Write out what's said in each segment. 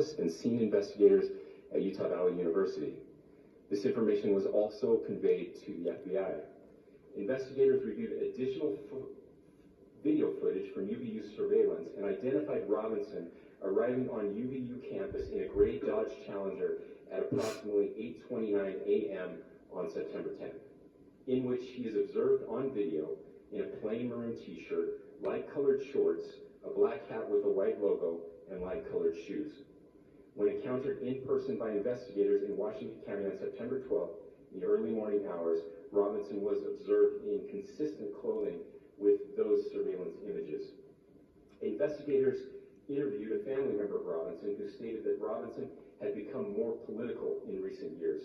journalists and senior investigators at Utah Valley University. This information was also conveyed to the FBI. Investigators reviewed additional video footage from UVU surveillance and identified Robinson arriving on UVU campus in a gray Dodge Challenger at approximately 8:29 a.m. on September 10th, in which he is observed on video in a plain maroon t-shirt, light-colored shorts, a black hat with a white logo, and light-colored shoes. When encountered in person by investigators in Washington County on September 12th, in the early morning hours, Robinson was observed in consistent clothing with those surveillance images. Investigators interviewed a family member of Robinson who stated that Robinson had become more political in recent years.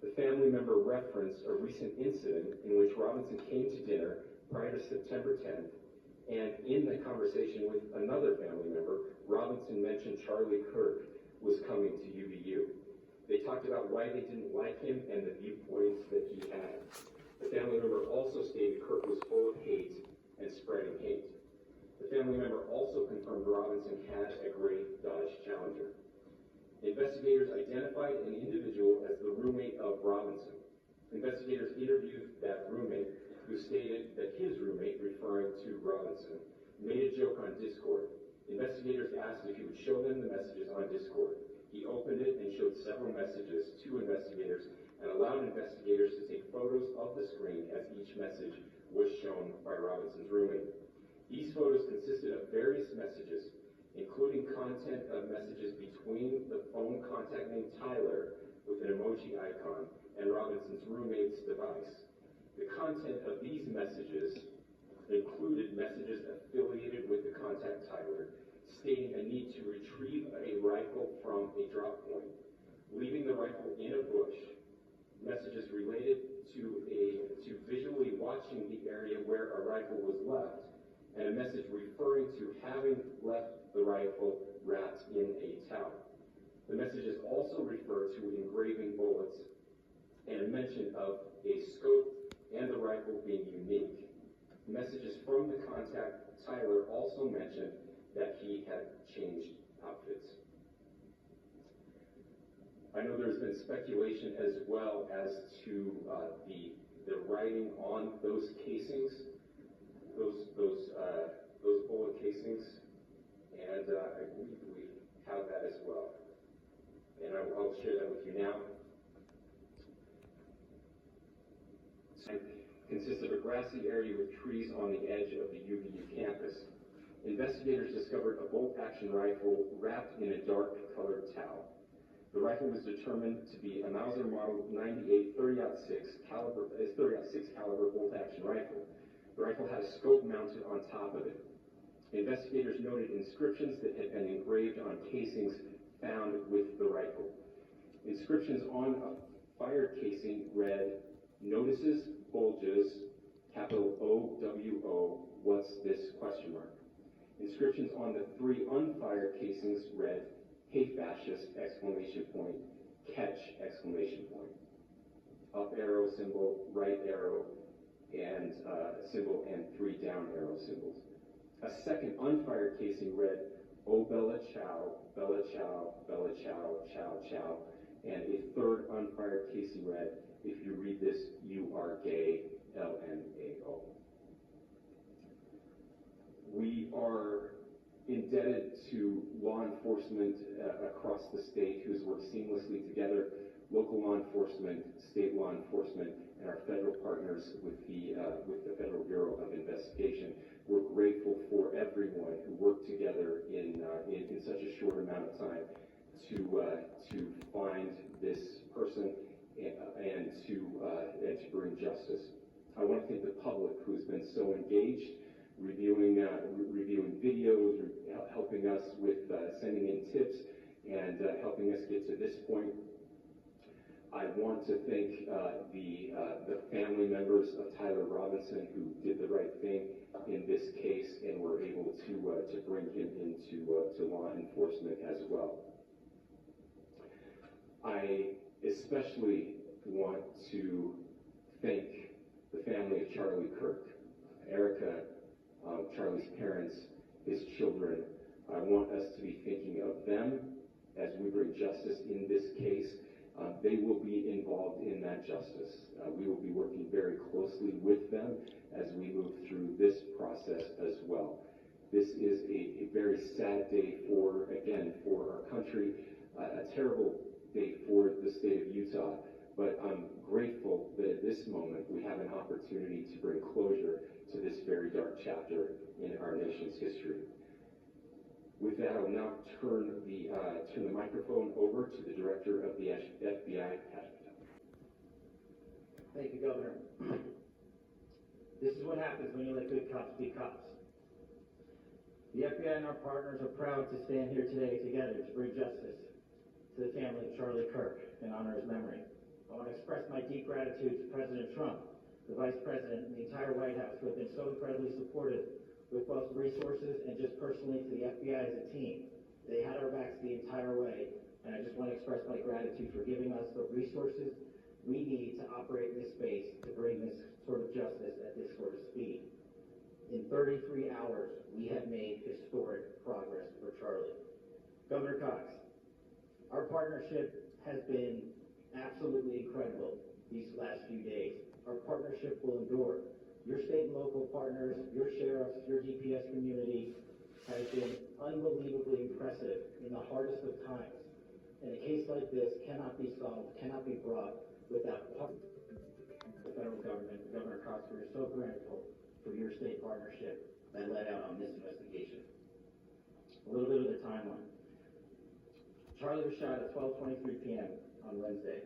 The family member referenced a recent incident in which Robinson came to dinner prior to September 10th, and in the conversation with another family member, Robinson mentioned Charlie Kirk was coming to UVU. They talked about why they didn't like him and the viewpoints that he had. The family member also stated Kirk was full of hate and spreading hate. The family member also confirmed Robinson had a gray Dodge Challenger. Investigators identified an individual as the roommate of Robinson. Investigators interviewed that roommate, who stated that his roommate, referring to Robinson, made a joke on Discord. Investigators asked if he would show them the messages on Discord. He opened it and showed several messages to investigators and allowed investigators to take photos of the screen as each message was shown by Robinson's roommate. These photos consisted of various messages, including content of messages between the phone contact named Tyler with an emoji icon and Robinson's roommate's device. The content of these messages included messages affiliated with the contact Tyler, stating a need to retrieve a rifle from a drop point, leaving the rifle in a bush, messages related to visually watching the area where a rifle was left, and a message referring to having left the rifle wrapped in a towel. The messages also refer to engraving bullets and a mention of a scope and the rifle being unique. Messages from the contact Tyler also mentioned that he had changed outfits. I know there's been speculation as well as to the writing on those casings, those bullet casings, and I believe we have that as well. And I'll share that with you now. It consists of a grassy area with trees on the edge of the UVU campus. Investigators discovered a bolt-action rifle wrapped in a dark-colored towel. The rifle was determined to be a Mauser Model 98 30-06 caliber bolt-action rifle. The rifle had a scope mounted on top of it. Investigators noted inscriptions that had been engraved on casings found with the rifle. Inscriptions on a fired casing read, "Notices, bulges, capital O-W-O, what's this, question mark." Inscriptions on the 3 unfired casings read, "Hey fascist, exclamation point, catch, exclamation point." Up arrow symbol, right arrow, and symbol, and 3 down arrow symbols. A second unfired casing read, "Oh Bella Chow, Bella Chow, Bella Chow, Chow Chow," and a third unfired casing read, "If you read this, you are gay, LMAO." We are indebted to law enforcement across the state who's worked seamlessly together, local law enforcement, state law enforcement, and our federal partners with the Federal Bureau of Investigation. We're grateful for everyone who worked together in such a short amount of time to find this person and to bring justice. I want to thank the public who's been so engaged, reviewing videos, helping us with sending in tips, and helping us get to this point. I want to thank the family members of Tyler Robinson who did the right thing in this case and were able to bring him into law enforcement as well. I especially want to thank the family of Charlie Kirk, Erica, Charlie's parents, his children. I want us to be thinking of them as we bring justice in this case, they will be involved in that justice. We will be working very closely with them as we move through this process as well. This is a very sad day for our country, a terrible day for the state of Utah, but I'm grateful that at this moment we have an opportunity to bring closure to this very dark chapter in our nation's history. With that, I will now turn the microphone over to the Director of the FBI, Patrick. Thank you, Governor. This is what happens when you let good cops be cops. The FBI and our partners are proud to stand here today together to bring justice to the family of Charlie Kirk and honor his memory. I want to express my deep gratitude to President Trump, the Vice President, and the entire White House who have been so incredibly supportive with both resources and just personally to the FBI as a team. They had our backs the entire way, and I just want to express my gratitude for giving us the resources we need to operate in this space to bring this sort of justice at this sort of speed. In 33 hours, we have made historic progress for Charlie. Governor Cox, our partnership has been absolutely incredible these last few days. Our partnership will endure. Your state and local partners, your sheriffs, your DPS community has been unbelievably impressive in the hardest of times. And a case like this cannot be solved, cannot be brought without the federal government. Governor Cox, we are so grateful for your state partnership that led out on this investigation. A little bit of the timeline. Charlie was shot at 12:23 p.m. on Wednesday.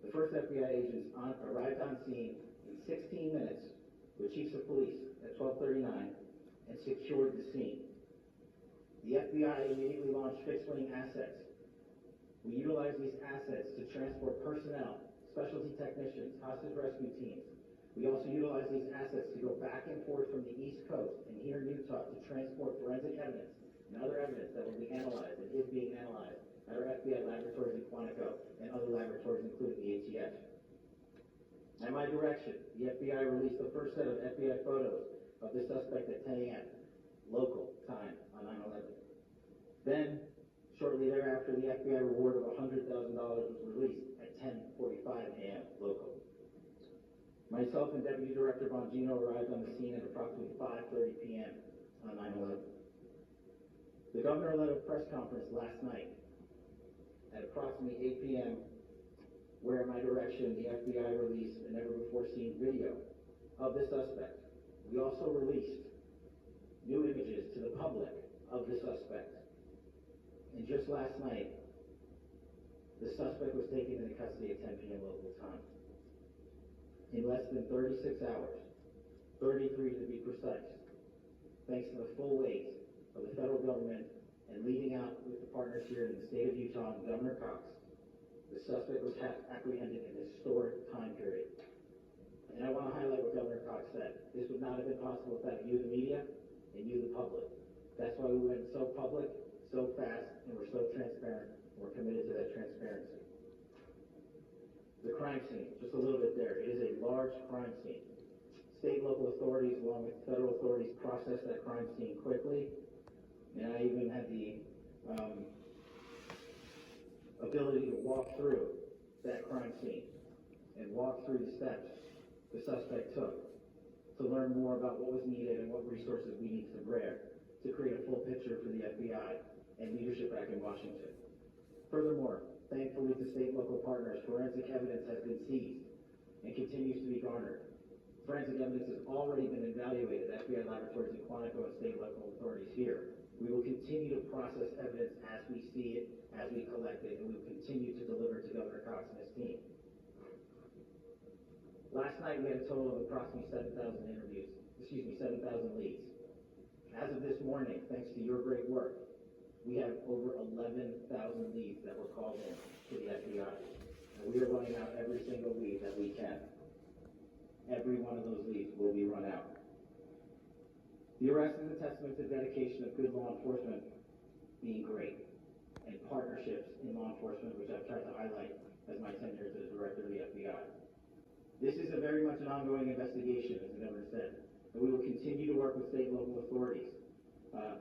The first FBI agents arrived on scene in 16 minutes with chiefs of police at 12:39 and secured the scene. The FBI immediately launched fixed-wing assets. We utilized these assets to transport personnel, specialty technicians, hostage rescue teams. We also utilized these assets to go back and forth from the East Coast and here in Utah to transport forensic evidence and other evidence that will be analyzed and is being analyzed at our FBI laboratories in Quantico and other laboratories, including the ATF. At my direction, the FBI released the first set of FBI photos of the suspect at 10 a.m. local time on 9/11. Then, shortly thereafter, the FBI reward of $100,000 was released at 10:45 a.m. local. Myself and Deputy Director Bongino arrived on the scene at approximately 5:30 p.m. on 9/11. The governor led a press conference last night at approximately 8 p.m. where, at my direction, the FBI released a never-before-seen video of the suspect. We also released new images to the public of the suspect. And just last night, the suspect was taken into custody at 10 p.m. local time. In less than 36 hours, 33 to be precise, thanks to the full weight of the federal government and leading out with the partners here in the state of Utah and Governor Cox, the suspect was apprehended in a historic time period. And I want to highlight what Governor Cox said. This would not have been possible without you, the media, and you, the public. That's why we went so public, so fast, and we're so transparent, and we're committed to that transparency. The crime scene, just a little bit there. It is a large crime scene. State and local authorities, along with federal authorities, processed that crime scene quickly. And I even had the ability to walk through that crime scene and walk through the steps the suspect took to learn more about what was needed and what resources we need to bear to create a full picture for the FBI and leadership back in Washington. Furthermore, thankfully to state and local partners, forensic evidence has been seized and continues to be garnered. Forensic evidence has already been evaluated at FBI laboratories in Quantico and state and local authorities here. We will continue to process evidence as we see it, as we collect it, and we will continue to deliver to Governor Cox and his team. Last night, we had a total of approximately 7,000 leads. As of this morning, thanks to your great work, we have over 11,000 leads that were called in to the FBI. And we are running out every single lead that we can. Every one of those leads will be run out. The arrest is a testament to the dedication of good law enforcement being great, and partnerships in law enforcement, which I've tried to highlight as my tenure as the director of the FBI. This is a very much an ongoing investigation, as the governor said, and we will continue to work with state and local authorities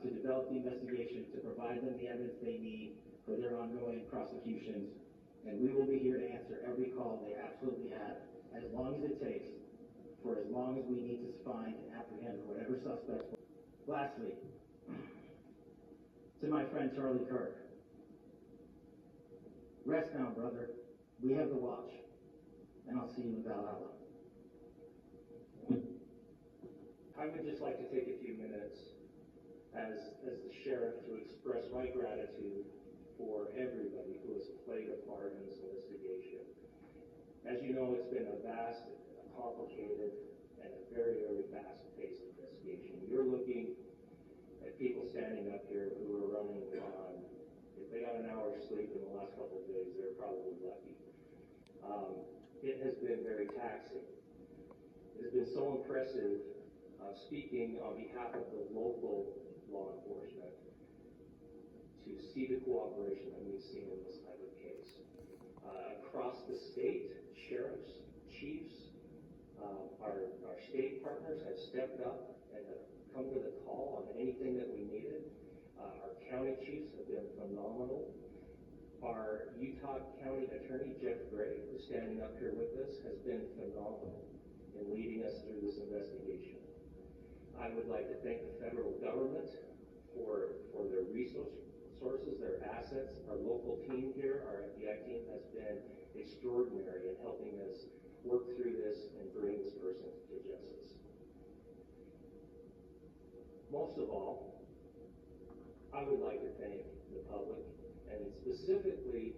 to develop the investigation, to provide them the evidence they need, for their ongoing prosecutions, and we will be here to answer every call they absolutely have, as long as it takes, for as long as we need to find and apprehend whatever suspects. Lastly, to my friend Charlie Kirk, rest now, brother. We have the watch, and I'll see you in Valhalla. I would just like to take a few minutes as the sheriff to express my gratitude for everybody who has played a part in this investigation. As you know, it's been a vast, complicated, and a very, very fast-paced investigation. You're looking at people standing up here who are running on, if they got an hour's sleep in the last couple of days, they're probably lucky. It has been very taxing. It has been so impressive speaking on behalf of the local law enforcement to see the cooperation that we've seen in this type of case. Across the state, sheriffs, chiefs, our state partners have stepped up and have come to the call on anything that we needed. Our county chiefs have been phenomenal. Our Utah County Attorney, Jeff Gray, who's standing up here with us, has been phenomenal in leading us through this investigation. I would like to thank the federal government for their resources, their assets. Our local team here, our FBI team, has been extraordinary in helping us work through this and bring this person to justice. Most of all, I would like to thank the public, and specifically,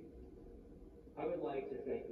I would like to thank